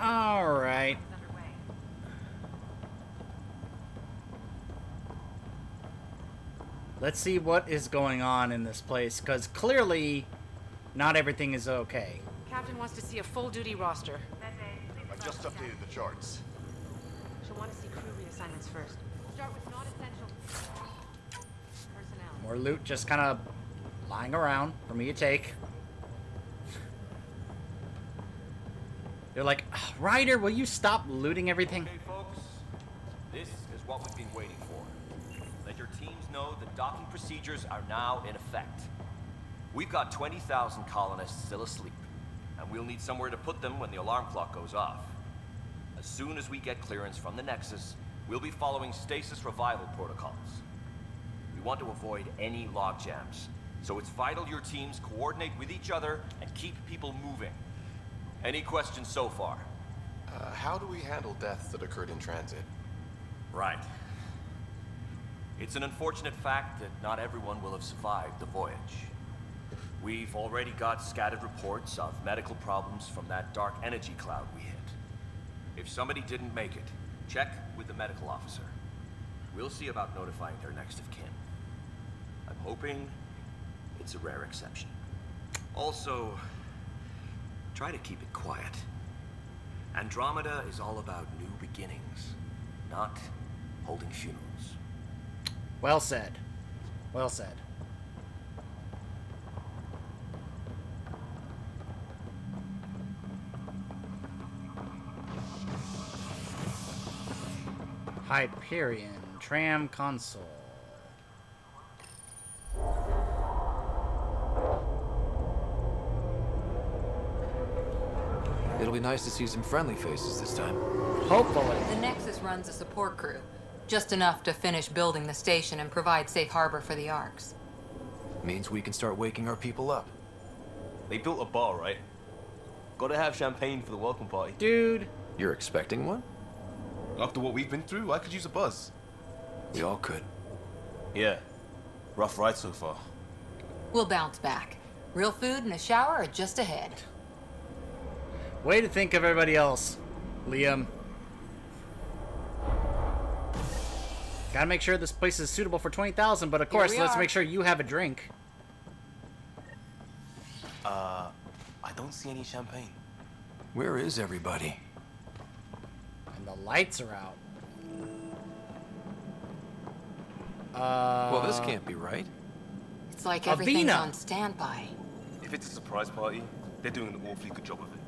Alright. Let's see what is going on in this place, because clearly not everything is okay. Captain wants to see a full-duty roster. I just updated the charts. She'll want to see crew reassignments first. Start with non-essential personnel. More loot just kind of lying around for me to take. They're like, Ryder, will you stop looting everything? Okay, folks, this is what we've been waiting for. Let your teams know the docking procedures are now in effect. We've got 20,000 colonists still asleep, and we'll need somewhere to put them when the alarm clock goes off. As soon as we get clearance from the Nexus, we'll be following stasis revival protocols. We want to avoid any logjams, so it's vital your teams coordinate with each other and keep people moving. Any questions so far? How do we handle deaths that occurred in transit? Right. It's an unfortunate fact that not everyone will have survived the voyage. We've already got scattered reports of medical problems from that dark energy cloud we hit. If somebody didn't make it, check with the medical officer. We'll see about notifying their next of kin. I'm hoping it's a rare exception. Also, try to keep it quiet. Andromeda is all about new beginnings, not holding funerals. Well said. Well said. Hyperion Tram Console. It'll be nice to see some friendly faces this time. Hopefully. The Nexus runs a support crew. Just enough to finish building the station and provide safe harbor for the Arks. Means we can start waking our people up. They built a bar, right? Gotta have champagne for the welcome party. Dude. You're expecting one? After what we've been through, I could use a buzz. We all could. Yeah. Rough ride so far. We'll bounce back. Real food and a shower are just ahead. Way to think of everybody else, Liam. Gotta make sure this place is suitable for 20,000, but of course, let's make sure you have a drink. I don't see any champagne. Where is everybody? And the lights are out. Well, this can't be right. It's like everything's Avina. on standby. If it's a surprise party, they're doing an awfully good job of it.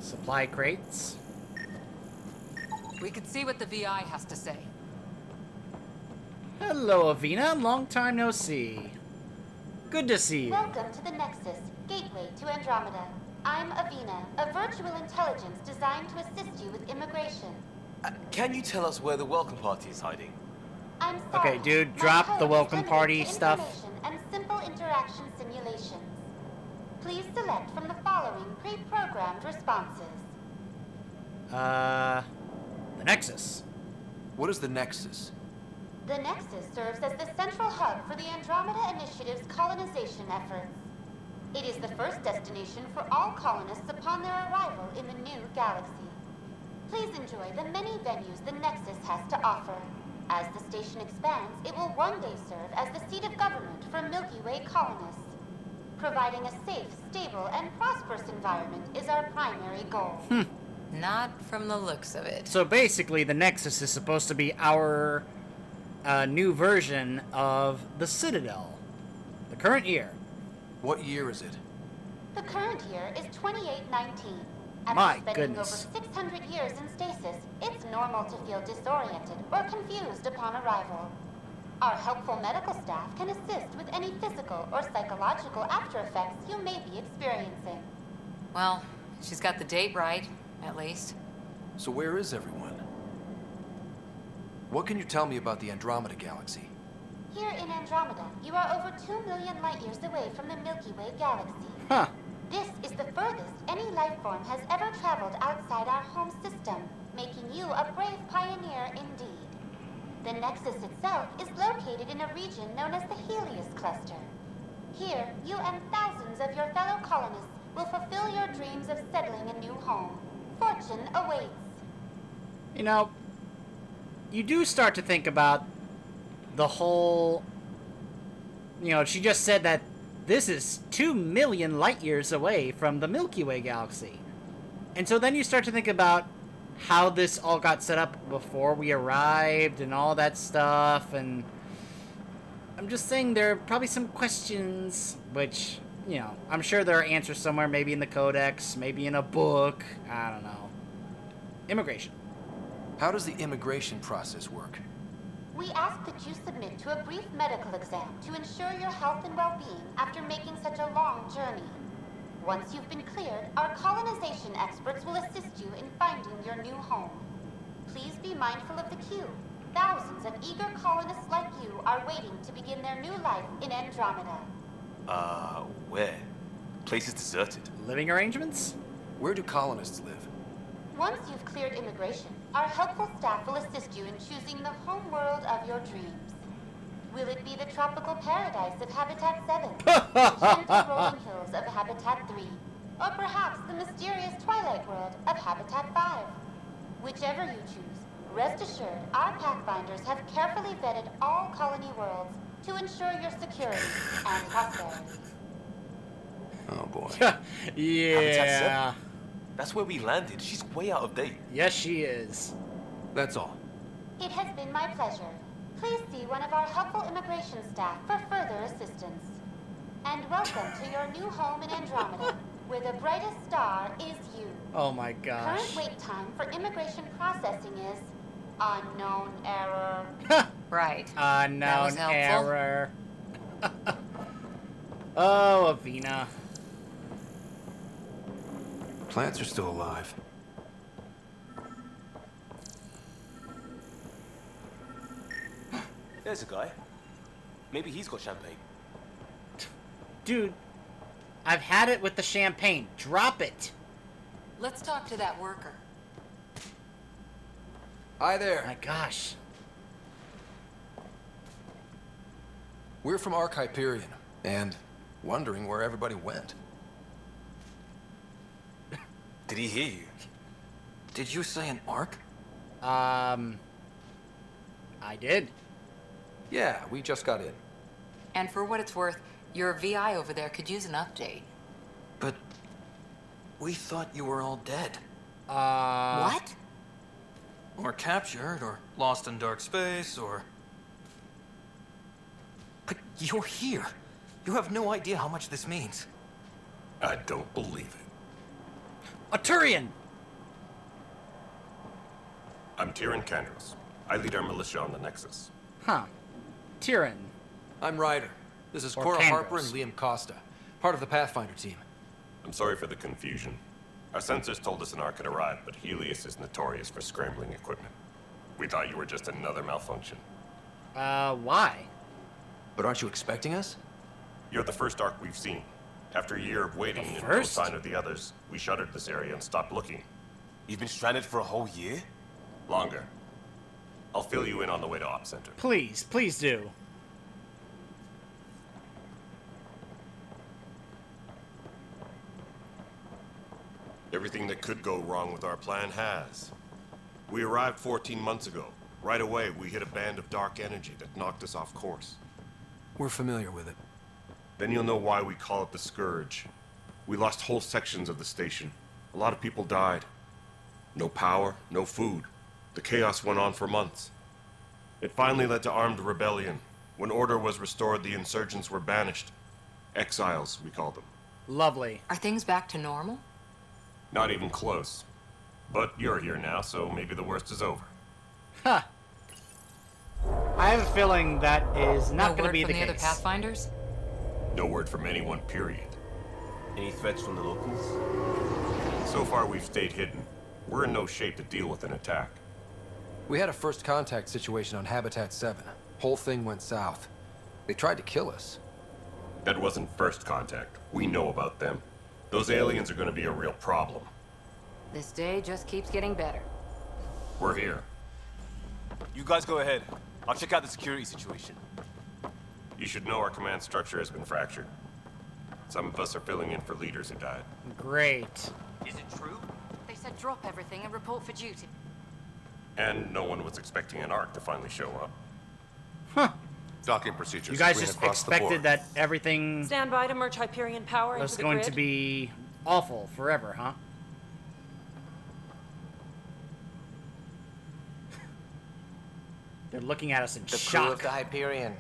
Supply crates. We could see what the VI has to say. Hello, Avina. Long time no see. Good to see you. Welcome to the Nexus, gateway to Andromeda. I'm Avina, a virtual intelligence designed to assist you with immigration. Can you tell us where the welcome party is hiding? I'm sorry. Okay, dude, my drop code the is welcome limited party to stuff. information and simple interaction simulations. Please select from the following pre-programmed responses. The Nexus. What is the Nexus? The Nexus serves as the central hub for the Andromeda Initiative's colonization efforts. It is the first destination for all colonists upon their arrival in the new galaxy. Please enjoy the many venues the Nexus has to offer. As the station expands, it will one day serve as the seat of government for Milky Way colonists. Providing a safe, stable, and prosperous environment is our primary goal. Not from the looks of it. So basically, the Nexus is supposed to be our new version of the Citadel. The current year. What year is it? The current year is 2819. After My spending goodness. over 600 years in stasis, it's normal to feel disoriented or confused upon arrival. Our helpful medical staff can assist with any physical or psychological after effects you may be experiencing. Well, she's got the date right, at least. So where is everyone? What can you tell me about the Andromeda galaxy? Here in Andromeda, you are over 2 million light years away from the Milky Way galaxy. Huh. This is the furthest any life form has ever traveled outside our home system, making you a brave pioneer indeed. The Nexus itself is located in a region known as the Helios Cluster. Here, you and thousands of your fellow colonists will fulfill your dreams of settling a new home. Fortune awaits. You know, you do start to think about the whole... You know, she just said that this is 2 million light years away from the Milky Way galaxy. And so then you start to think about how this all got set up before we arrived and all that stuff, and I'm just saying there are probably some questions which, you know, I'm sure there are answers somewhere, maybe in the codex, maybe in a book, I don't know. Immigration. How does the immigration process work? We ask that you submit to a brief medical exam to ensure your health and well-being after making such a long journey. Once you've been cleared, our colonization experts will assist you in finding your new home. Please be mindful of the queue. Thousands of eager colonists like you are waiting to begin their new life in Andromeda. Where? Place is deserted. Living arrangements? Where do colonists live? Once you've cleared immigration, our helpful staff will assist you in choosing the home world of your dreams. Will it be the tropical paradise of Habitat 7, the gentle rolling hills of Habitat 3, or perhaps the mysterious twilight world of Habitat 5? Whichever you choose, rest assured our Pathfinders have carefully vetted all colony worlds to ensure your security and prosperity. Oh boy. Yeah. That's where we landed. She's way out of date. Yes, she is. That's all. It has been my pleasure. Please see one of our helpful immigration staff for further assistance. And welcome to your new home in Andromeda, where the brightest star is you. Oh my gosh. Current wait time for immigration processing is unknown error. Right. That Unknown was helpful. error. Oh, Avina. Plants are still alive. There's a guy. Maybe he's got champagne. Dude, I've had it with the champagne. Drop it. Let's talk to that worker. Hi there. My gosh. We're from Ark Hyperion, and wondering where everybody went. Did he hear you? Did you say an Ark? I did. Yeah, we just got in. And for what it's worth, your VI over there could use an update. But we thought you were all dead. What? Or captured, or lost in dark space, or... But you're here. You have no idea how much this means. I don't believe it. A Turian! I'm Tyrion Kandros. I lead our militia on the Nexus. Huh. Tyrion. I'm Ryder. This is Or Cora Kandros. Harper and Liam Costa, part of the Pathfinder team. I'm sorry for the confusion. Our sensors told us an Ark had arrived, but Helios is notorious for scrambling equipment. We thought you were just another malfunction. Why? But aren't you expecting us? You're the first Ark we've seen. After a year of waiting and no first? sign of the others, we shuttered this area and stopped looking. You've been stranded for a whole year? Longer. I'll fill you in on the way to Op Center. Please, please do. Everything that could go wrong with our plan has. We arrived 14 months ago. Right away, we hit a band of dark energy that knocked us off course. We're familiar with it. Then you'll know why we call it the Scourge. We lost whole sections of the station. A lot of people died. No power, no food. The chaos went on for months. It finally led to armed rebellion. When order was restored, the insurgents were banished. Exiles, we call them. Lovely. Are things back to normal? Not even close. But you're here now, so maybe the worst is over. Huh. I have a feeling that is not No going to word be from the the case. other Pathfinders? No word from anyone, period. Any threats from the locals? So far, we've stayed hidden. We're in no shape to deal with an attack. We had a first contact situation on Habitat 7. Whole thing went south. They tried to kill us. That wasn't first contact. We know about them. Those aliens are going to be a real problem. This day just keeps getting better. We're here. You guys go ahead. I'll check out the security situation. You should know our command structure has been fractured. Some of us are filling in for leaders who died. Great. Is it true? They said drop everything and report for duty. And no one was expecting an Ark to finally show up. Huh. Docking procedures. You guys green just across the expected board. that everything Stand by to merge Hyperion power was into the going grid. to be awful forever, huh? They're looking at us in The crew shock. of the Hyperion.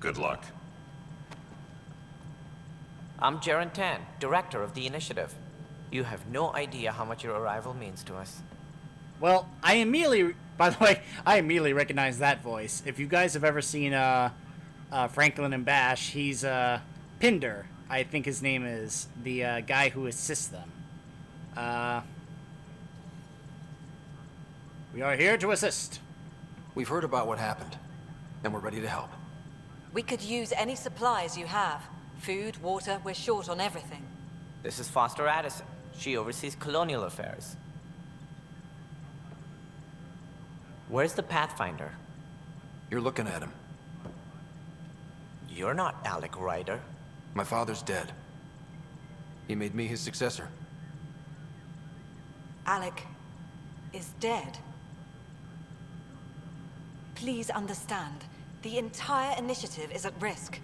Good luck. I'm Jaren Tan, director of the initiative. You have no idea how much your arrival means to us. Well, I immediately, by the way, I immediately recognize that voice. If you guys have ever seen Franklin and Bash, he's Pinder, I think his name is, the guy who assists them. We are here to assist. We've heard about what happened, and we're ready to help. We could use any supplies you have. Food, water, we're short on everything. This is Foster Addison. She oversees colonial affairs. Where's the Pathfinder? You're looking at him. You're not Alec Ryder. My father's dead. He made me his successor. Alec is dead. Please understand, the entire initiative is at risk.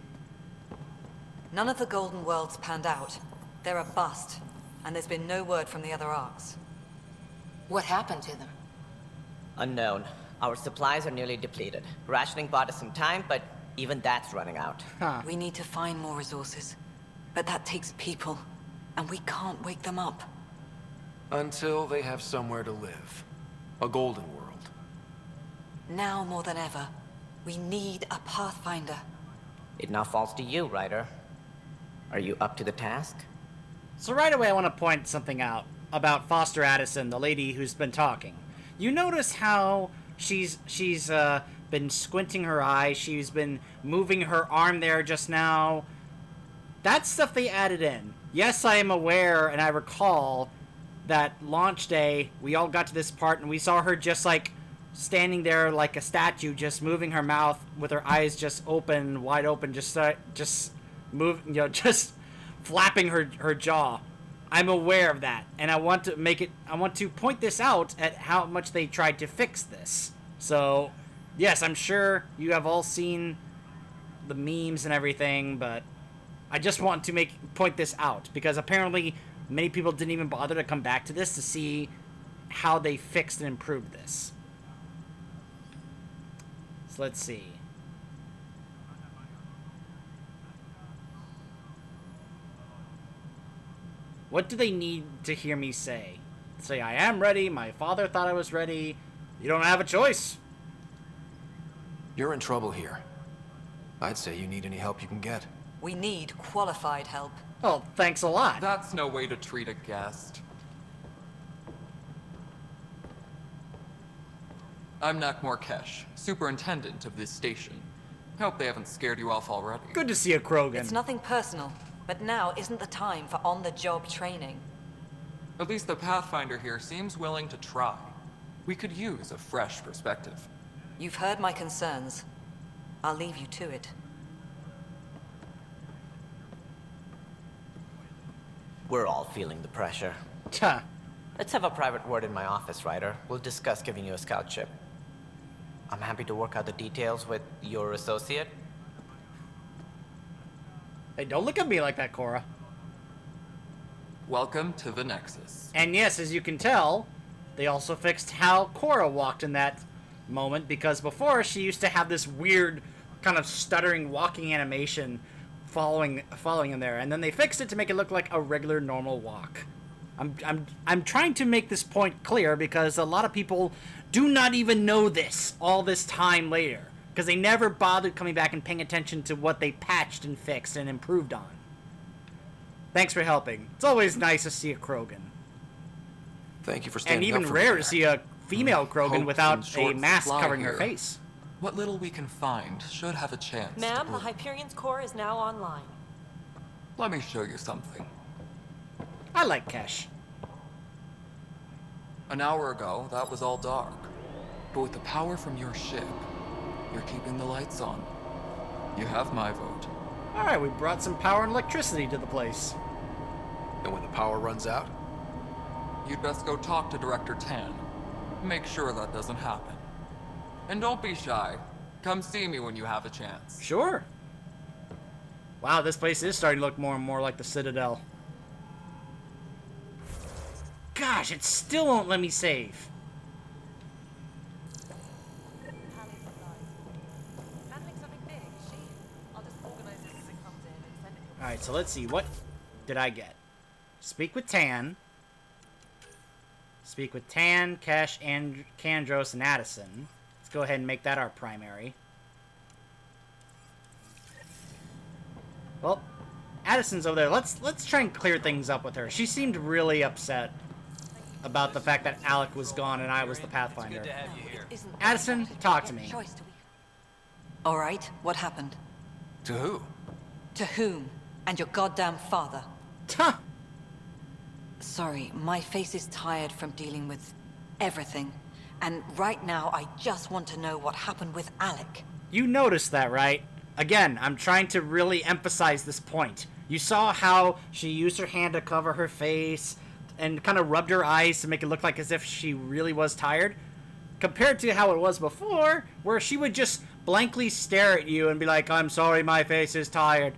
None of the Golden Worlds panned out. They're a bust, and there's been no word from the other arcs. What happened to them? Unknown. Our supplies are nearly depleted. Rationing bought us some time, but even that's running out. Huh. We need to find more resources, but that takes people, and we can't wake them up. Until they have somewhere to live. A golden world. Now more than ever, we need a Pathfinder. It now falls to you, Ryder. Are you up to the task? So right away I want to point something out about Foster Addison, the lady who's been talking. You notice how she's been squinting her eye, she's been moving her arm there just now. That's stuff they added in. Yes, I am aware and I recall that launch day, we all got to this part and we saw her just like standing there like a statue, just moving her mouth with her eyes just open, wide open, just flapping her jaw. I'm aware of that, and I want to point this out at how much they tried to fix this. So, yes, I'm sure you have all seen the memes and everything, but I just want to point this out because apparently many people didn't even bother to come back to this to see how they fixed and improved this. So let's see. What do they need to hear me say? Say, I am ready, my father thought I was ready. You don't have a choice. You're in trouble here. I'd say you need any help you can get. We need qualified help. Oh, thanks a lot. That's no way to treat a guest. I'm Nakmor Kesh, superintendent of this station. Hope they haven't scared you off already. Good to see you, Krogan. It's nothing personal, but now isn't the time for on-the-job training. At least the Pathfinder here seems willing to try. We could use a fresh perspective. You've heard my concerns. I'll leave you to it. We're all feeling the pressure. Huh. Let's have a private word in my office, Ryder. We'll discuss giving you a scout ship. I'm happy to work out the details with your associate. Hey, don't look at me like that, Cora. Welcome to the Nexus. And yes, as you can tell, they also fixed how Cora walked in that moment, because before she used to have this weird kind of stuttering walking animation following him there, and then they fixed it to make it look like a regular normal walk. I'm trying to make this point clear because a lot of people do not even know this all this time later, because they never bothered coming back and paying attention to what they patched and fixed and improved on. Thanks for helping. It's always nice to see a Krogan. Thank you for And standing even up for me rare to there. see a female Krogan Hope's without in a short mask supply covering her here. face. What little we can find should have a chance. Ma'am, to the bloom. Hyperion's core is now online. Let me show you something. I like Kesh. An hour ago, that was all dark. But with the power from your ship, you're keeping the lights on. You have my vote. Alright, we brought some power and electricity to the place. And when the power runs out? You'd best go talk to Director Tan. Make sure that doesn't happen. And don't be shy. Come see me when you have a chance. Sure. Wow, this place is starting to look more and more like the Citadel. Gosh, it still won't let me save. Alright, so let's see. What did I get? Speak with Tan. Speak with Tan, Kesh, and Kandros, and Addison. Let's go ahead and make that our primary. Well, Addison's over there. Let's try and clear things up with her. She seemed really upset about the fact that Alec was gone and I was the Pathfinder. Addison, talk to me. All right, what happened? To who? To whom? And your goddamn father. Huh. Sorry, my face is tired from dealing with everything. And right now, I just want to know what happened with Alec. You noticed that, right? Again, I'm trying to really emphasize this point. You saw how she used her hand to cover her face and kind of rubbed her eyes to make it look like as if she really was tired. Compared to how it was before, where she would just blankly stare at you and be like, I'm sorry, my face is tired.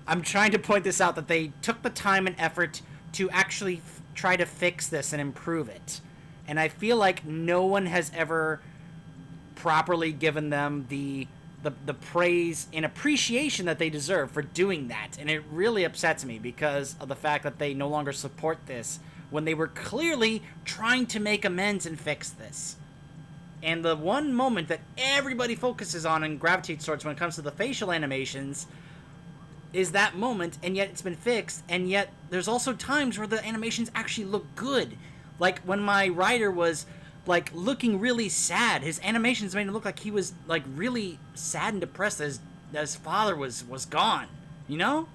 I'm trying to point this out, that they took the time and effort to actually try to fix this and improve it. And I feel like no one has ever properly given them the praise and appreciation that they deserve for doing that. And it really upsets me because of the fact that they no longer support this when they were clearly trying to make amends and fix this. And the one moment that everybody focuses on and gravitates towards when it comes to the facial animations is that moment, and yet it's been fixed, and yet there's also times where the animations actually look good. Like when my writer was like looking really sad, his animations made it look like he was like really sad and depressed as his father was gone, you know?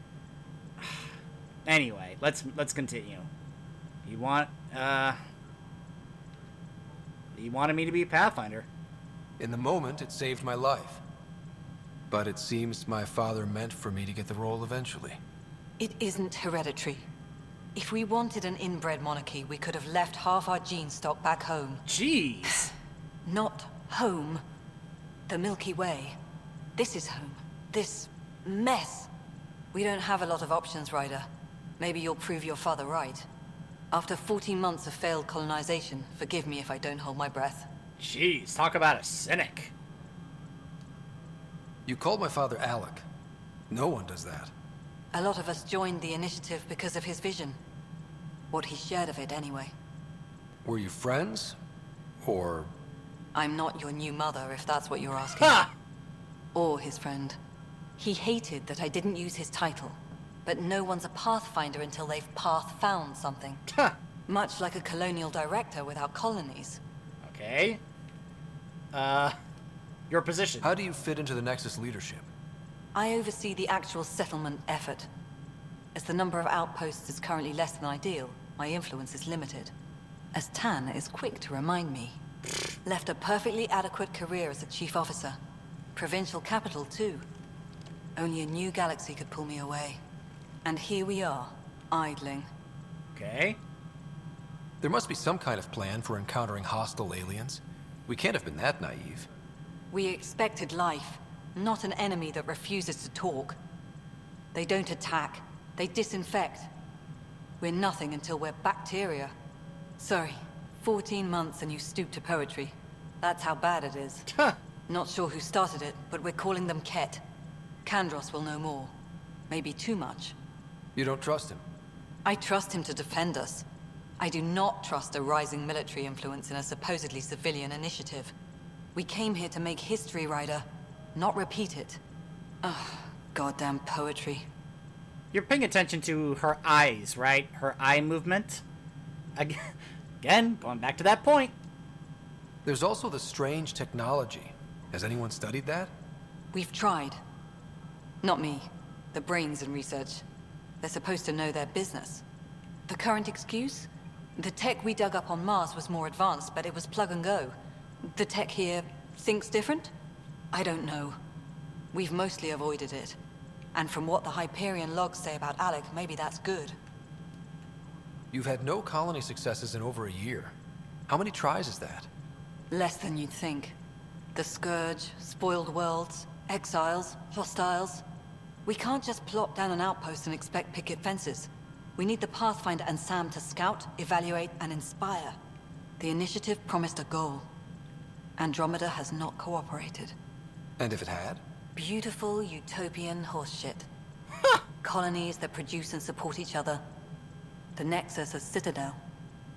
Anyway, let's continue. You wanted me to be a Pathfinder. In the moment, it saved my life. But it seems my father meant for me to get the role eventually. It isn't hereditary. If we wanted an inbred monarchy, we could have left half our gene stock back home. Jeez. Not home. The Milky Way. This is home. This mess. We don't have a lot of options, Ryder. Maybe you'll prove your father right. After 14 months of failed colonization, forgive me if I don't hold my breath. Jeez, talk about a cynic. You called my father Alec. No one does that. A lot of us joined the initiative because of his vision. What he shared of it, anyway. Were you friends? Or... I'm not your new mother, if that's what you're asking. Ha! Or his friend. He hated that I didn't use his title. But no one's a Pathfinder until they've path-found something. Ha! Much like a colonial director without colonies. Okay. Your position. How do you fit into the Nexus leadership? I oversee the actual settlement effort. As the number of outposts is currently less than ideal, my influence is limited. As Tan is quick to remind me. Left a perfectly adequate career as a chief officer. Provincial capital, too. Only a new galaxy could pull me away. And here we are, idling. Okay. There must be some kind of plan for encountering hostile aliens. We can't have been that naive. We expected life, not an enemy that refuses to talk. They don't attack, they disinfect. We're nothing until we're bacteria. Sorry, 14 months and you stoop to poetry. That's how bad it is. Not sure who started it, but we're calling them Ket. Kandros will know more. Maybe too much. You don't trust him? I trust him to defend us. I do not trust a rising military influence in a supposedly civilian initiative. We came here to make history, Ryder, not repeat it. Ugh, goddamn poetry. You're paying attention to her eyes, right? Her eye movement? Again, going back to that point. There's also the strange technology. Has anyone studied that? We've tried. Not me. The brains in research. They're supposed to know their business. The current excuse? The tech we dug up on Mars was more advanced, but it was plug and go. The tech here thinks different? I don't know. We've mostly avoided it. And from what the Hyperion logs say about Alec, maybe that's good. You've had no colony successes in over a year. How many tries is that? Less than you'd think. The Scourge, spoiled worlds, exiles, hostiles. We can't just plop down an outpost and expect picket fences. We need the Pathfinder and Sam to scout, evaluate, and inspire. The initiative promised a goal. Andromeda has not cooperated. And if it had? Beautiful utopian horseshit. Colonies that produce and support each other. The Nexus a citadel,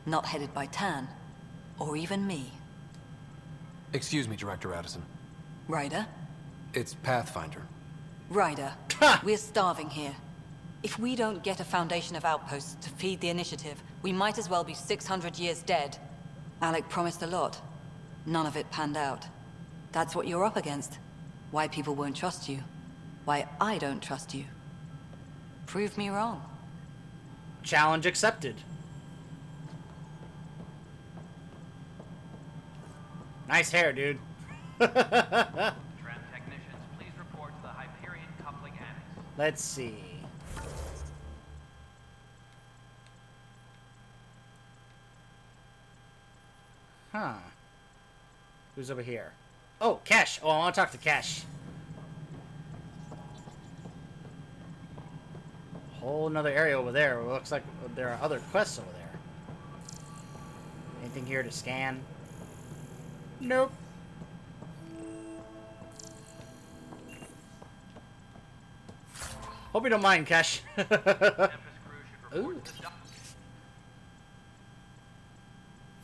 not headed by Tan, or even me. Excuse me, Director Addison. Ryder? It's Pathfinder. Ryder, we're starving here. If we don't get a foundation of outposts to feed the initiative, we might as well be 600 years dead. Alec promised a lot. None of it panned out. That's what you're up against. Why people won't trust you. Why I don't trust you. Prove me wrong. Challenge accepted. Nice hair, dude. Tram technicians, please report to the Hyperion coupling annex. Let's see. Huh. Who's over here? Oh, Kesh. Oh, I want to talk to Kesh. Whole another area over there. It looks like there are other quests over there. Anything here to scan? Nope. Hope you don't mind, Kesh. Ooh.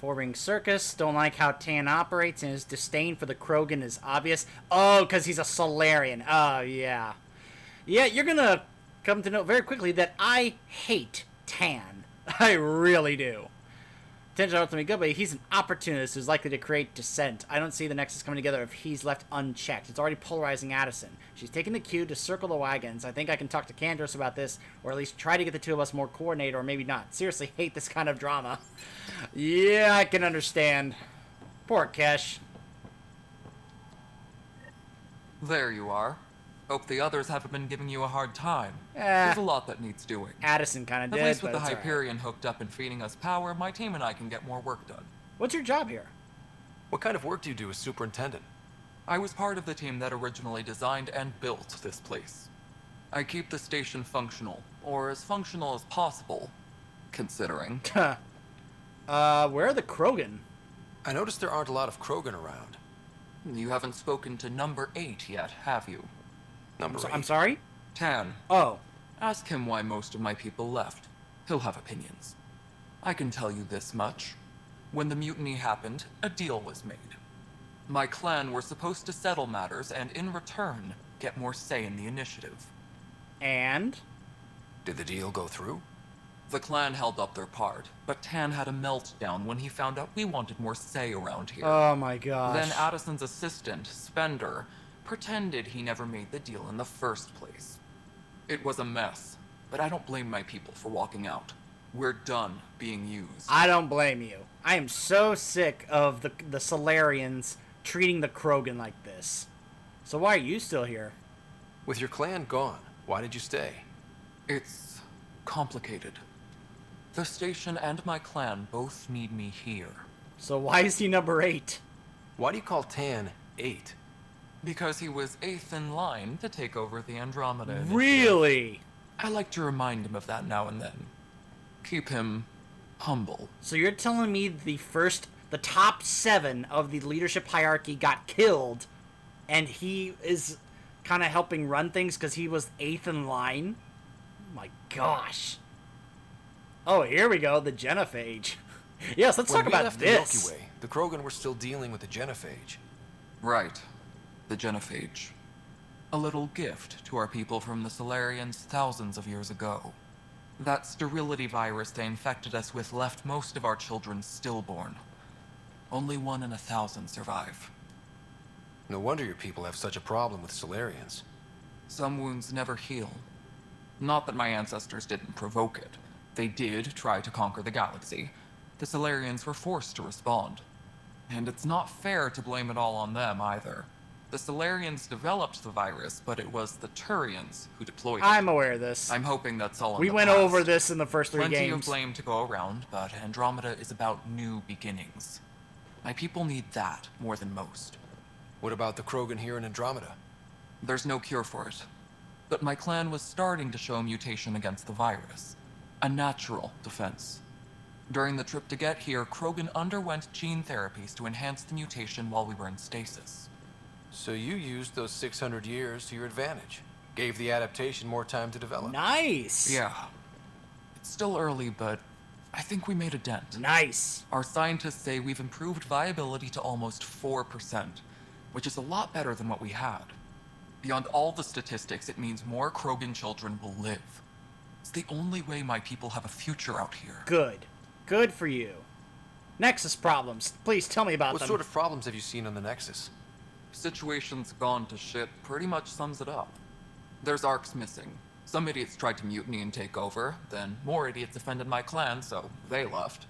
Four-ring circus. Don't like how Tan operates, and his disdain for the Krogan is obvious. Oh, because he's a Solarian. Oh, yeah. Yeah, you're gonna come to know very quickly that I hate Tan. I really do. Tan's ultimately good, but he's an opportunist who's likely to create dissent. I don't see the Nexus coming together if he's left unchecked. It's already polarizing Addison. She's taking the cue to circle the wagons. I think I can talk to Candace about this, or at least try to get the two of us more coordinated, or maybe not. Seriously, hate this kind of drama. Yeah, I can understand. Poor Kesh. There you are. Hope the others haven't been giving you a hard time. There's a lot that needs doing. Addison kind of did, At least with but the it's all right. Hyperion hooked up and feeding us power, my team and I can get more work done. What's your job here? What kind of work do you do as superintendent? I was part of the team that originally designed and built this place. I keep the station functional, or as functional as possible, considering. Where are the Krogan? I noticed there aren't a lot of Krogan around. You haven't spoken to number 8 yet, have you? Number 8? I'm sorry? Tan. Oh. Ask him why most of my people left. He'll have opinions. I can tell you this much. When the mutiny happened, a deal was made. My clan were supposed to settle matters and, in return, get more say in the initiative. And? Did the deal go through? The clan held up their part, but Tan had a meltdown when he found out we wanted more say around here. Oh my gosh. Then Addison's assistant, Spender, pretended he never made the deal in the first place. It was a mess, but I don't blame my people for walking out. We're done being used. I don't blame you. I am so sick of the Solarians treating the Krogan like this. So why are you still here? With your clan gone, why did you stay? It's complicated. The station and my clan both need me here. So why is he number 8? Why do you call Tan 8? Because he was 8th in line to take over the Andromeda initiative. Really? I like to remind him of that now and then. Keep him humble. So you're telling me the top 7 of the leadership hierarchy got killed, and he is kind of helping run things because he was 8th in line? Oh my gosh. Oh, here we go, the Genophage. Yes, let's talk about The this. Milky Way, the Krogan were still dealing with the Genophage. Right. The Genophage. A little gift to our people from the Solarians thousands of years ago. That sterility virus they infected us with left most of our children stillborn. Only 1 in 1,000 survive. No wonder your people have such a problem with Solarians. Some wounds never heal. Not that my ancestors didn't provoke it. They did try to conquer the galaxy. The Solarians were forced to respond. And it's not fair to blame it all on them, either. The Solarians developed the virus, but it was the Turians who deployed it. I'm aware of this. I'm hoping that's all in We the went past. over this in the first 3 Plenty games. of blame to go around, but Andromeda is about new beginnings. My people need that more than most. What about the Krogan here in Andromeda? There's no cure for it. But my clan was starting to show a mutation against the virus. A natural defense. During the trip to get here, Krogan underwent gene therapies to enhance the mutation while we were in stasis. So you used those 600 years to your advantage. Gave the adaptation more time to develop. Nice. Yeah. It's still early, but I think we made a dent. Nice. Our scientists say we've improved viability to almost 4%, which is a lot better than what we had. Beyond all the statistics, it means more Krogan children will live. It's the only way my people have a future out here. Good. Good for you. Nexus problems. Please tell me about What them. sort of problems have you seen on the Nexus? Situation's gone to shit pretty much sums it up. There's arcs missing. Some idiots tried to mutiny and take over, then more idiots offended my clan, so they left.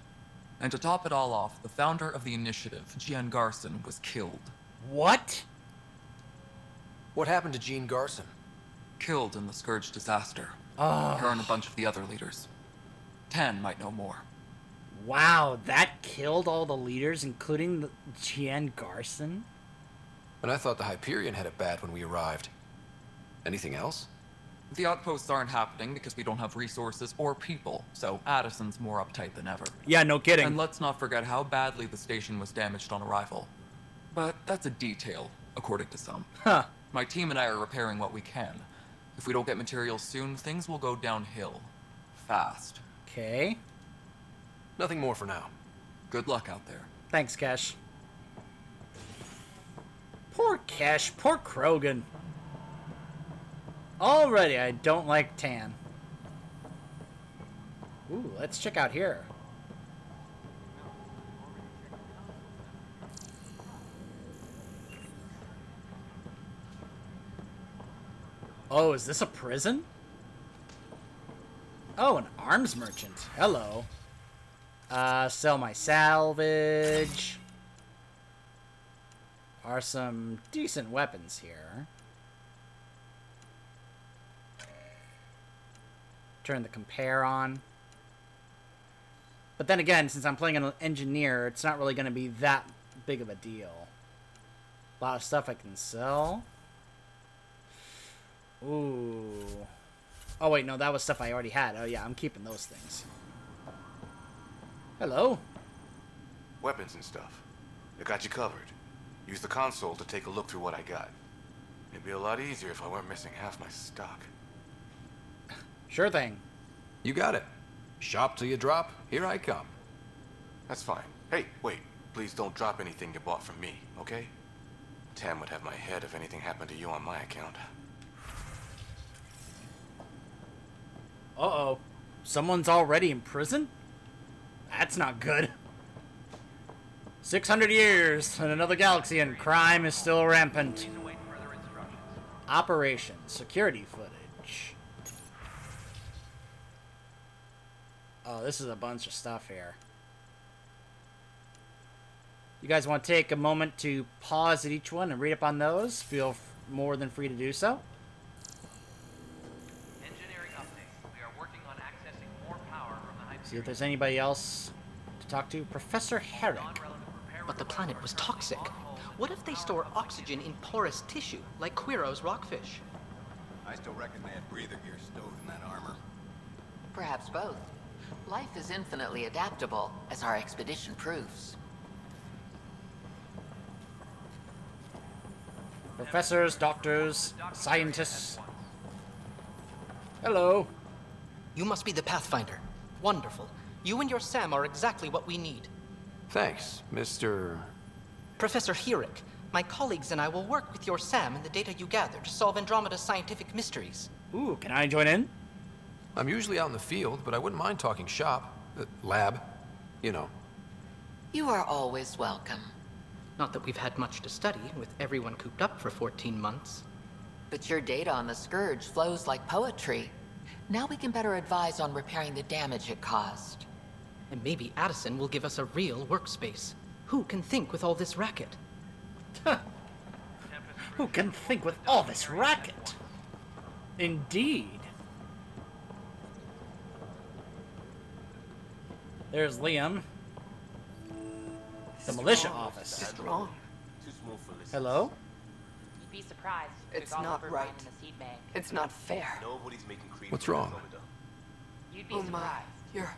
And to top it all off, the founder of the initiative, Gian Garson, was killed. What? What happened to Jean Garson? Killed in the Scourge disaster. Oh. Her and a bunch of the other leaders. Tan might know more. Wow, that killed all the leaders, including Gian Garson? And I thought the Hyperion had it bad when we arrived. Anything else? The outposts aren't happening because we don't have resources or people, so Addison's more uptight than ever. Yeah, no kidding. And let's not forget how badly the station was damaged on arrival. But that's a detail, according to some. Huh. My team and I are repairing what we can. If we don't get materials soon, things will go downhill. Fast. Okay. Nothing more for now. Good luck out there. Thanks, Kesh. Poor Kesh. Poor Krogan. Already, I don't like Tan. Ooh, let's check out here. Oh, is this a prison? Oh, an arms merchant. Hello. Sell my salvage. Are some decent weapons here. Turn the compare on. But then again, since I'm playing an engineer, it's not really going to be that big of a deal. A lot of stuff I can sell. Ooh. Oh, wait, no, that was stuff I already had. Oh, yeah, I'm keeping those things. Hello. Weapons and stuff. I got you covered. Use the console to take a look through what I got. It'd be a lot easier if I weren't missing half my stock. Sure thing. You got it. Shop till you drop. Here I come. That's fine. Hey, wait. Please don't drop anything you bought from me, okay? Tam would have my head if anything happened to you on my account. Uh-oh. Someone's already in prison? That's not good. 600 years in another galaxy and crime is still rampant. Operation. Security footage. Oh, this is a bunch of stuff here. You guys want to take a moment to pause at each one and read up on those? Feel more than free to do so. Engineering update. We are working on accessing more power from the Hyperion. See if there's anybody else to talk to. Professor Herrick. But the planet was toxic. What if they store oxygen in porous tissue, like Quiro's rockfish? I still reckon they had breather gear stowed in that armor. Perhaps both. Life is infinitely adaptable, as our expedition proves. Professors, doctors, scientists. Hello. You must be the Pathfinder. Wonderful. You and your Sam are exactly what we need. Thanks, Mr. Professor Herrick, my colleagues and I will work with your Sam and the data you gather to solve Andromeda's scientific mysteries. Ooh, can I join in? I'm usually out in the field, but I wouldn't mind talking shop. Lab. You know. You are always welcome. Not that we've had much to study, with everyone cooped up for 14 months. But your data on the Scourge flows like poetry. Now we can better advise on repairing the damage it caused. And maybe Addison will give us a real workspace. Who can think with all this racket? Who can think with all this racket? Indeed. There's Liam. The militia office. It's wrong. Hello? You'd be surprised. It's not right. It's not fair. Nobody's making creep. What's wrong? You'd be Oh my, surprised. you're...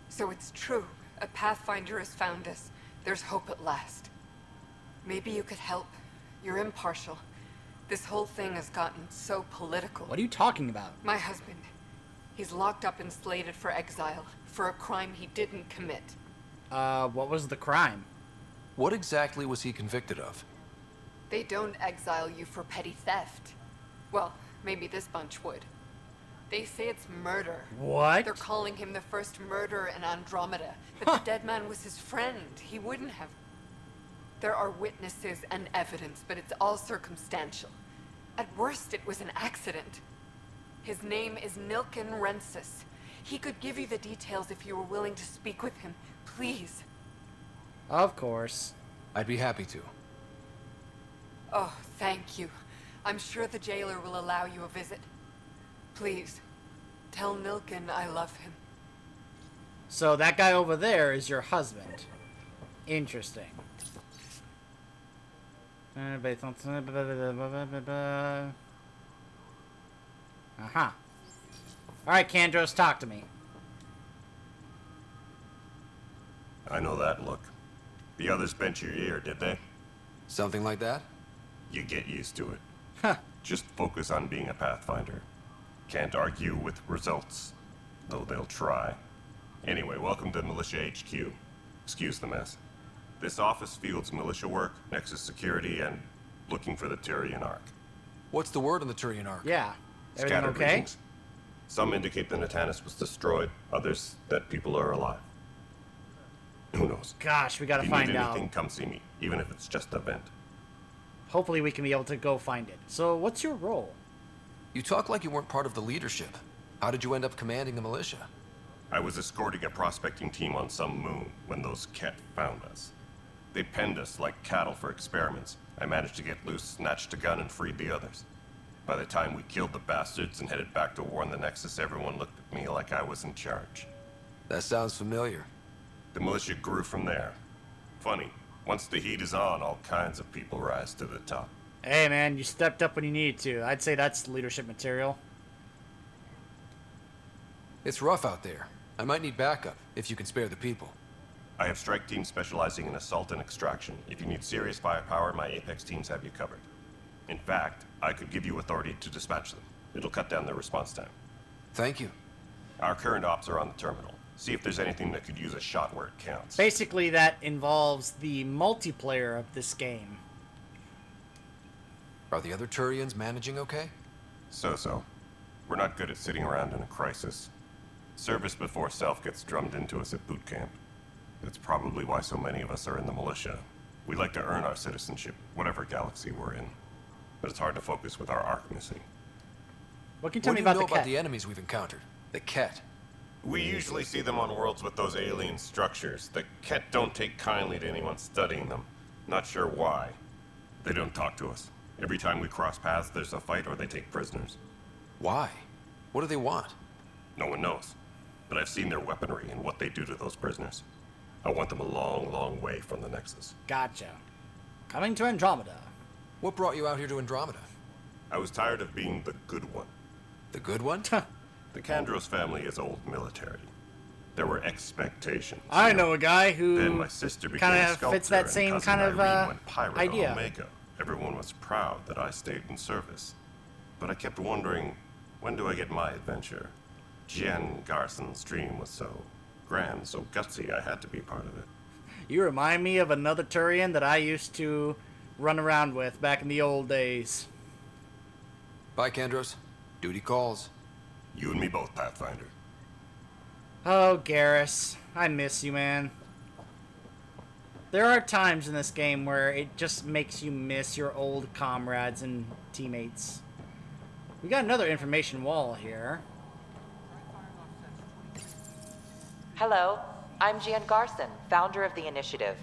So it's true. A Pathfinder has found us. There's hope at last. Maybe you could help. You're impartial. This whole thing has gotten so political. What are you talking about? My husband. He's locked up and slated for exile for a crime he didn't commit. What was the crime? What exactly was he convicted of? They don't exile you for petty theft. Well, maybe this bunch would. They say it's murder. What? They're calling him the first murderer in Andromeda. But the dead man was his friend. He wouldn't have... There are witnesses and evidence, but it's all circumstantial. At worst, it was an accident. His name is Nilken Rensis. He could give you the details if you were willing to speak with him. Please. Of course. I'd be happy to. Oh, thank you. I'm sure the jailer will allow you a visit. Please, tell Nilken I love him. So that guy over there is your husband. Interesting. Uh-huh. Alright, Kandros, talk to me. I know that look. The others bent your ear, did they? Something like that? You get used to it. Just focus on being a Pathfinder. Can't argue with results, though they'll try. Anyway, welcome to Militia HQ. Excuse the mess. This office fields militia work, Nexus security, and looking for the Tyrian Ark. What's the word on the Tyrian Ark? Yeah. Everything Scattered okay? readings. Some indicate the Natanus was destroyed, others that people are alive. Who knows? Gosh, we gotta if you find need out. anything, come see me, even if it's just a vent. Hopefully we can be able to go find it. So, what's your role? You talk like you weren't part of the leadership. How did you end up commanding the militia? I was escorting a prospecting team on some moon when those Ket found us. They penned us like cattle for experiments. I managed to get loose, snatched a gun, and freed the others. By the time we killed the bastards and headed back to warn the Nexus, everyone looked at me like I was in charge. That sounds familiar. The militia grew from there. Funny, once the heat is on, all kinds of people rise to the top. Hey man, you stepped up when you needed to. I'd say that's leadership material. It's rough out there. I might need backup, if you can spare the people. I have strike teams specializing in assault and extraction. If you need serious firepower, my Apex teams have you covered. In fact, I could give you authority to dispatch them. It'll cut down their response time. Thank you. Our current ops are on the terminal. See if there's anything that could use a shot where it counts. Basically, that involves the multiplayer of this game. Are the other Turians managing okay? So-so. We're not good at sitting around in a crisis. Service before self gets drummed into us at boot camp. That's probably why so many of us are in the militia. We like to earn our citizenship, whatever galaxy we're in. But it's hard to focus with our arc missing. What can you tell What me do you about know the about Ket? the enemies we've encountered? The Ket. We usually see them on worlds with those alien structures. The Ket don't take kindly to anyone studying them. Not sure why. They don't talk to us. Every time we cross paths, there's a fight or they take prisoners. Why? What do they want? No one knows. But I've seen their weaponry and what they do to those prisoners. I want them a long, long way from the Nexus. Gotcha. Coming to Andromeda. What brought you out here to Andromeda? I was tired of being the good one. The good one? The Kandros family is old military. There were expectations. I know a guy who Then my sister became kind a of sculptor, fits that and same cousin kind of Irene went pirate idea. on Omega. Everyone was proud that I stayed in service. But I kept wondering, when do I get my adventure? Jen Garson's dream was so grand, so gutsy, I had to be part of it. You remind me of another Turian that I used to run around with back in the old days. Bye, Kandros. Duty calls. You and me both, Pathfinder. Oh, Garrus. I miss you, man. There are times in this game where it just makes you miss your old comrades and teammates. We got another information wall here. Hello, I'm Jan Garson, founder of the initiative.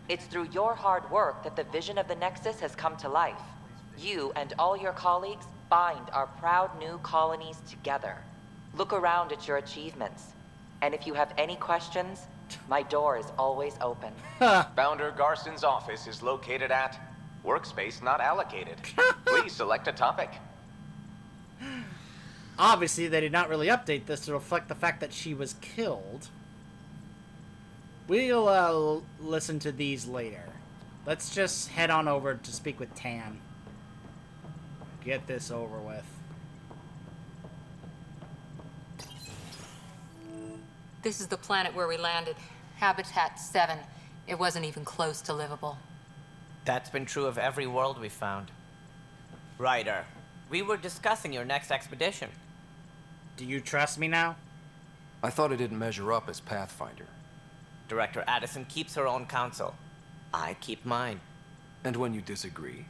It's through your hard work that the vision of the Nexus has come to life. You and all your colleagues bind our proud new colonies together. Look around at your achievements. And if you have any questions, my door is always open. Founder Garson's office is located at workspace not allocated. Please select a topic. Obviously, they did not really update this to reflect the fact that she was killed. We'll listen to these later. Let's just head on over to speak with Tan. Get this over with. This is the planet where we landed. Habitat 7. It wasn't even close to livable. That's been true of every world we found. Ryder, we were discussing your next expedition. Do you trust me now? I thought I didn't measure up as Pathfinder. Director Addison keeps her own counsel. I keep mine. And when you disagree?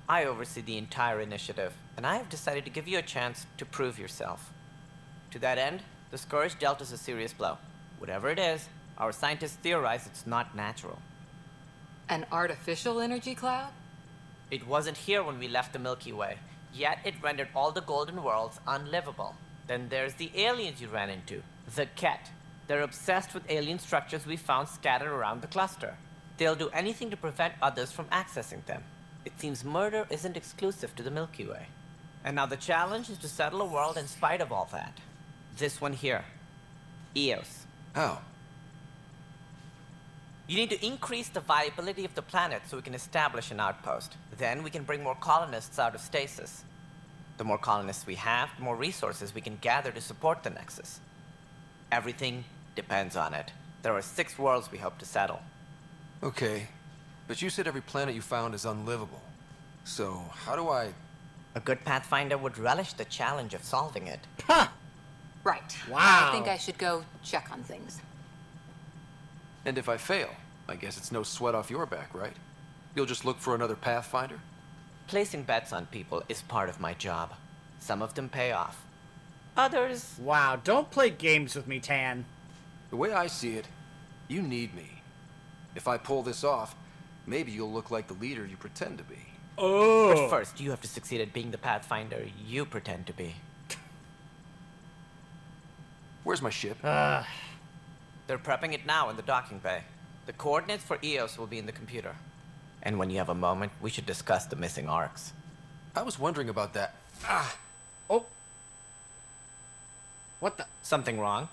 I oversee the entire initiative, and I have decided to give you a chance to prove yourself. To that end, the Scourge dealt us a serious blow. Whatever it is, our scientists theorize it's not natural. An artificial energy cloud? It wasn't here when we left the Milky Way, yet it rendered all the golden worlds unlivable. Then there's the aliens you ran into, the Ket. They're obsessed with alien structures we found scattered around the cluster. They'll do anything to prevent others from accessing them. It seems murder isn't exclusive to the Milky Way. And now the challenge is to settle a world in spite of all that. This one here. Eos. How? You need to increase the viability of the planet so we can establish an outpost. Then we can bring more colonists out of stasis. The more colonists we have, the more resources we can gather to support the Nexus. Everything depends on it. There are 6 worlds we hope to settle. Okay, but you said every planet you found is unlivable. So, how do I... A good Pathfinder would relish the challenge of solving it. Ha! Right. Wow. I think I should go check on things. And if I fail, I guess it's no sweat off your back, right? You'll just look for another Pathfinder? Placing bets on people is part of my job. Some of them pay off. Others... Wow, don't play games with me, Tan. The way I see it, you need me. If I pull this off, maybe you'll look like the leader you pretend to be. Oh. But first, you have to succeed at being the Pathfinder you pretend to be. Where's my ship? They're prepping it now in the docking bay. The coordinates for Eos will be in the computer. And when you have a moment, we should discuss the missing arcs. I was wondering about that. Oh. What the? Something wrong?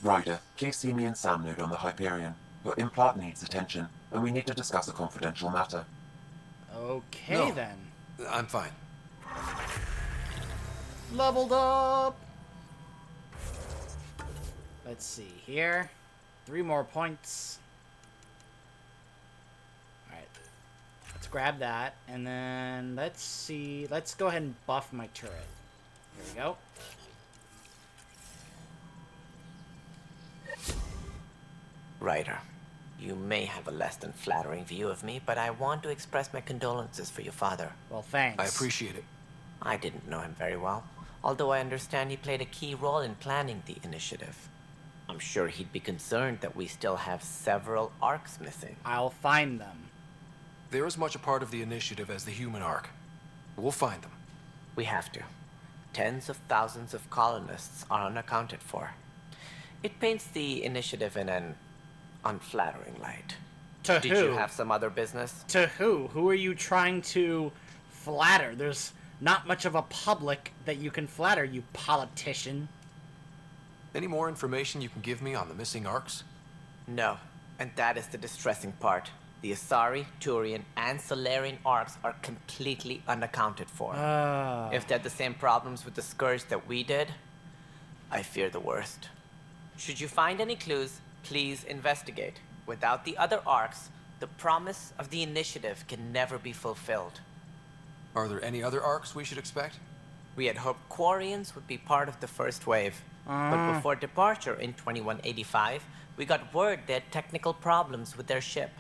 Ryder, please see me and Sam Node on the Hyperion. Your implant needs attention, and we need to discuss a confidential matter. Okay, No, then. I'm fine. Leveled up! Let's see here. 3 more points. Alright. Let's grab that. And then, let's see. Let's go ahead and buff my turret. Here we go. Ryder, you may have a less than flattering view of me, but I want to express my condolences for your father. Well, thanks. I appreciate it. I didn't know him very well, although I understand he played a key role in planning the initiative. I'm sure he'd be concerned that we still have several arcs missing. I'll find them. They're as much a part of the initiative as the human arc. We'll find them. We have to. Tens of thousands of colonists are unaccounted for. It paints the initiative in an unflattering light. To Did who? you have some other business? To who? Who are you trying to flatter? There's not much of a public that you can flatter, you politician. Any more information you can give me on the missing arcs? No, and that is the distressing part. The Asari, Turian, and Solarian arcs are completely unaccounted for. If they had the same problems with the Scourge that we did, I fear the worst. Should you find any clues, please investigate. Without the other arcs, the promise of the initiative can never be fulfilled. Are there any other arcs we should expect? We had hoped Quarians would be part of the first wave. But before departure in 2185, we got word they had technical problems with their ship.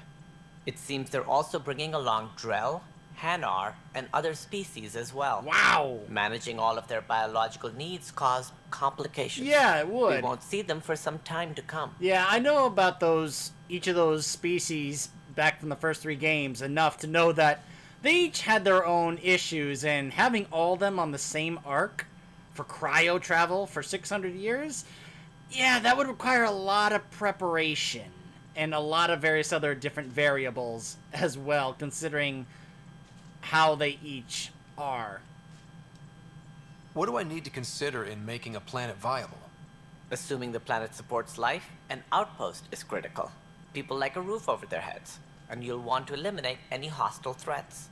It seems they're also bringing along Drell, Hanar, and other species as well. Wow! Managing all of their biological needs caused complications. Yeah, it would. We won't see them for some time to come. Yeah, I know about each of those species back from the first 3 games enough to know that they each had their own issues, and having all of them on the same arc for cryo travel for 600 years, yeah, that would require a lot of preparation and a lot of various other different variables as well, considering how they each are. What do I need to consider in making a planet viable? Assuming the planet supports life, an outpost is critical. People like a roof over their heads, and you'll want to eliminate any hostile threats.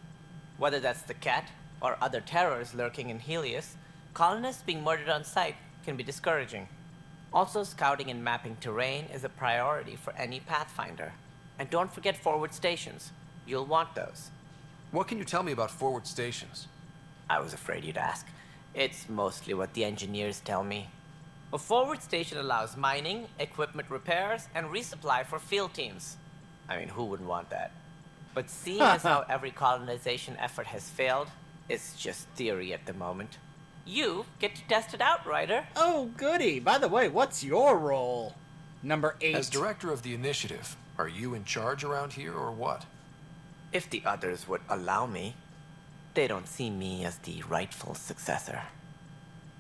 Whether that's the cat or other terrors lurking in Helios, colonists being murdered on sight can be discouraging. Also, scouting and mapping terrain is a priority for any Pathfinder. And don't forget forward stations. You'll want those. What can you tell me about forward stations? I was afraid you'd ask. It's mostly what the engineers tell me. A forward station allows mining, equipment repairs, and resupply for field teams. I mean, who wouldn't want that? But seeing as how every colonization effort has failed, it's just theory at the moment. You get to test it out, Ryder. Oh, goody. By the way, what's your role? Number 8. As director of the initiative, are you in charge around here or what? If the others would allow me. They don't see me as the rightful successor.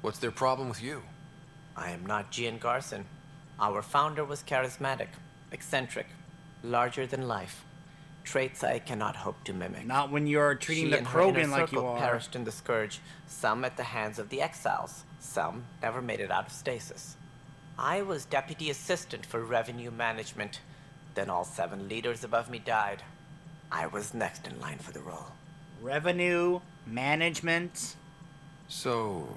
What's their problem with you? I am not Gian Garson. Our founder was charismatic, eccentric, larger than life. Traits I cannot hope to mimic. Not when you're treating She the and her inner Krogan like you circle are. perished in the Scourge, some at the hands of the Exiles, some never made it out of stasis. I was deputy assistant for revenue management. Then all 7 leaders above me died. I was next in line for the role. Revenue management. So,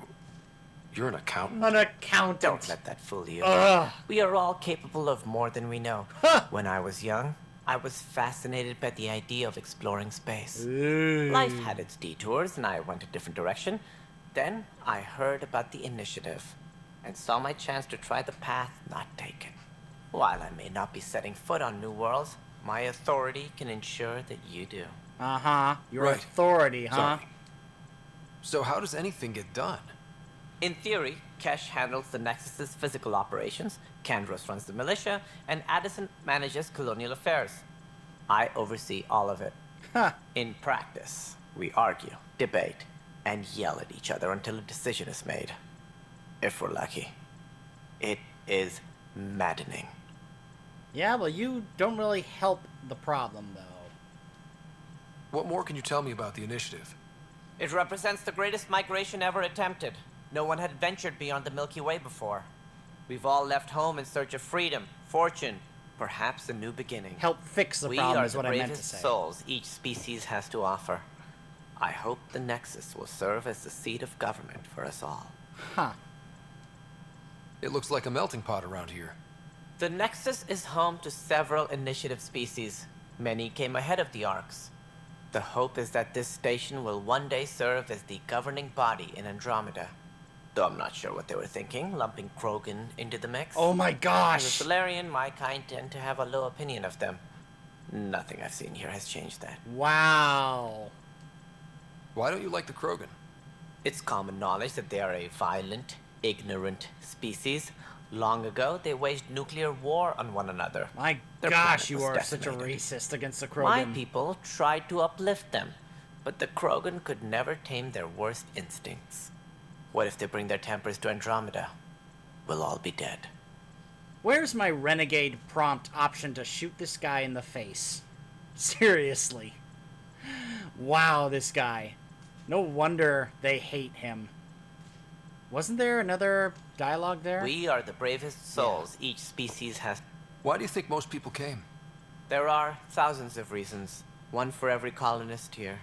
you're an accountant? An accountant. Don't let that fool you. Ugh. We are all capable of more than we know. When I was young, I was fascinated by the idea of exploring space. Ooh. Life had its detours, and I went a different direction. Then I heard about the initiative, and saw my chance to try the path not taken. While I may not be setting foot on new worlds, my authority can ensure that you do. Uh-huh. Your Right. authority, huh? Sorry. So how does anything get done? In theory, Kesh handles the Nexus's physical operations, Kandros runs the militia, and Addison manages colonial affairs. I oversee all of it. In practice, we argue, debate, and yell at each other until a decision is made. If we're lucky. It is maddening. Yeah, well, you don't really help the problem, though. What more can you tell me about the initiative? It represents the greatest migration ever attempted. No one had ventured beyond the Milky Way before. We've all left home in search of freedom, fortune, perhaps a new beginning. Help fix the We problem are is the what I meant to bravest say. souls each species has to offer. I hope the Nexus will serve as the seat of government for us all. Huh. It looks like a melting pot around here. The Nexus is home to several initiative species. Many came ahead of the Arks. The hope is that this station will one day serve as the governing body in Andromeda. Though I'm not sure what they were thinking, lumping Krogan into the mix. Oh my gosh! As a Solarian, my kind tend to have a low opinion of them. Nothing I've seen here has changed that. Wow. Why don't you like the Krogan? It's common knowledge that they are a violent, ignorant species. Long ago, they waged nuclear war on one another. My Their gosh, planet you was are such a decimated. racist against the Krogan. My people tried to uplift them, but the Krogan could never tame their worst instincts. What if they bring their tempers to Andromeda? We'll all be dead. Where's my renegade prompt option to shoot this guy in the face? Seriously. Wow, this guy. No wonder they hate him. Wasn't there another dialogue there? We are the bravest souls each species has. Why do you think most people came? There are thousands of reasons, one for every colonist here.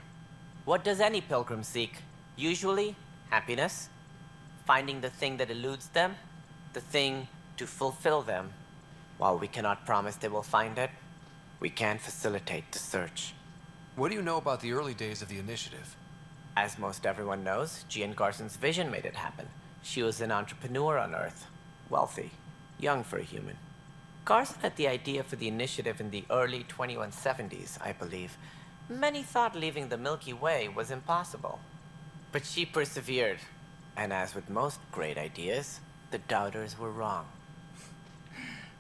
What does any pilgrim seek? Usually, happiness, finding the thing that eludes them, the thing to fulfill them. While we cannot promise they will find it, we can facilitate the search. What do you know about the early days of the initiative? As most everyone knows, Gian Garson's vision made it happen. She was an entrepreneur on Earth, wealthy, young for a human. Garson had the idea for the initiative in the early 2170s, I believe. Many thought leaving the Milky Way was impossible. But she persevered. And as with most great ideas, the doubters were wrong.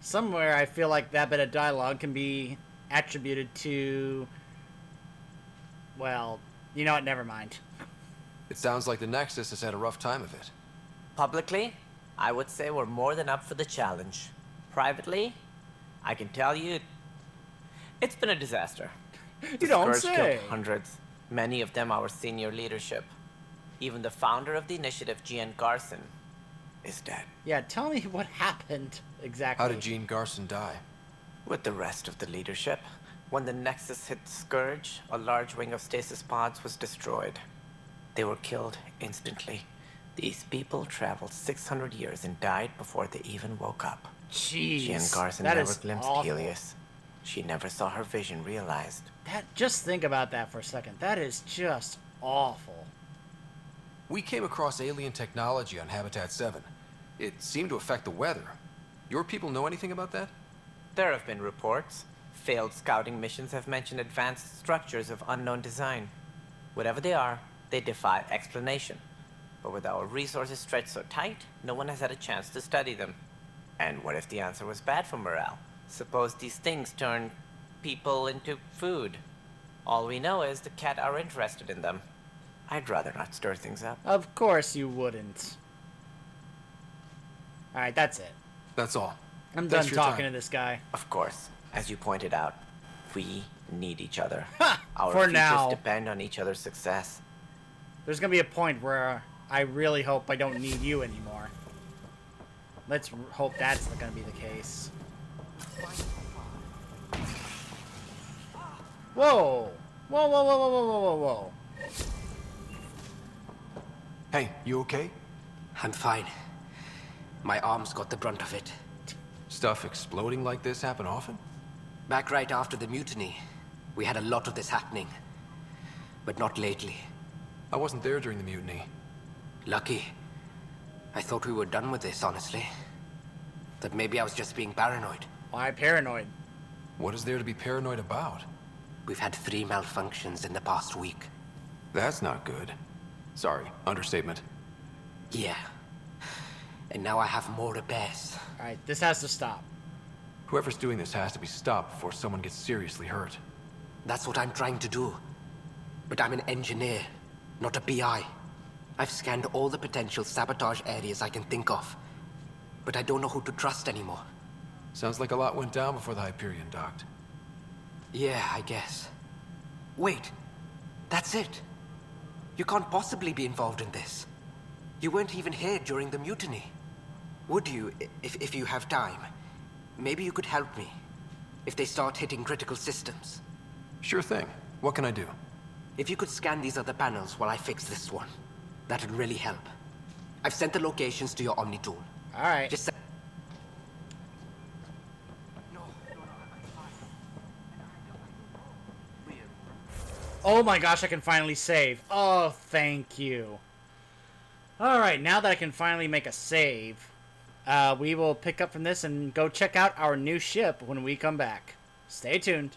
Somewhere I feel like that bit of dialogue can be attributed to... Well, you know what, never mind. It sounds like the Nexus has had a rough time of it. Publicly, I would say we're more than up for the challenge. Privately, I can tell you, it's been a disaster. You don't Scourge say. killed hundreds, many of them our senior leadership. Even the founder of the initiative, Gian Garson, is dead. Yeah, tell me what happened exactly. How did Jean Garson die? With the rest of the leadership, when the Nexus hit Scourge, a large wing of stasis pods was destroyed. They were killed instantly. These people traveled 600 years and died before they even woke up. Jeez, Jean Garson that never is glimpsed awful. Helios. She never saw her vision realized. Just think about that for a second. That is just awful. We came across alien technology on Habitat 7. It seemed to affect the weather. Your people know anything about that? There have been reports. Failed scouting missions have mentioned advanced structures of unknown design. Whatever they are, they defy explanation. But with our resources stretched so tight, no one has had a chance to study them. And what if the answer was bad for morale? Suppose these things turn people into food. All we know is the Cat are interested in them. I'd rather not stir things up. Of course you wouldn't. Alright, that's it. That's all. I'm Thanks done for your talking time. to this guy. Of course, as you pointed out, we need each other. Our For futures now. depend on each other's success. There's gonna be a point where I really hope I don't need you anymore. Let's hope that's not gonna be the case. Whoa! Whoa, whoa, whoa, whoa, whoa, whoa, whoa, whoa. Hey, you okay? I'm fine. My arms got the brunt of it. Stuff exploding like this happen often? Back right after the mutiny, we had a lot of this happening. But not lately. I wasn't there during the mutiny. Lucky. I thought we were done with this, honestly. That maybe I was just being paranoid. Why paranoid? What is there to be paranoid about? We've had 3 malfunctions in the past week. That's not good. Sorry, understatement. Yeah. And now I have more repairs. Alright, this has to stop. Whoever's doing this has to be stopped before someone gets seriously hurt. That's what I'm trying to do. But I'm an engineer, not a PI. I've scanned all the potential sabotage areas I can think of. But I don't know who to trust anymore. Sounds like a lot went down before the Hyperion docked. Yeah, I guess. Wait. That's it. You can't possibly be involved in this. You weren't even here during the mutiny. Would you, if you have time? Maybe you could help me. If they start hitting critical systems. Sure thing. What can I do? If you could scan these other panels while I fix this one, that'd really help. I've sent the locations to your Omni tool. Alright. Just Oh my gosh, I can finally save. Oh, thank you. Alright, now that I can finally make a save, we will pick up from this and go check out our new ship when we come back. Stay tuned.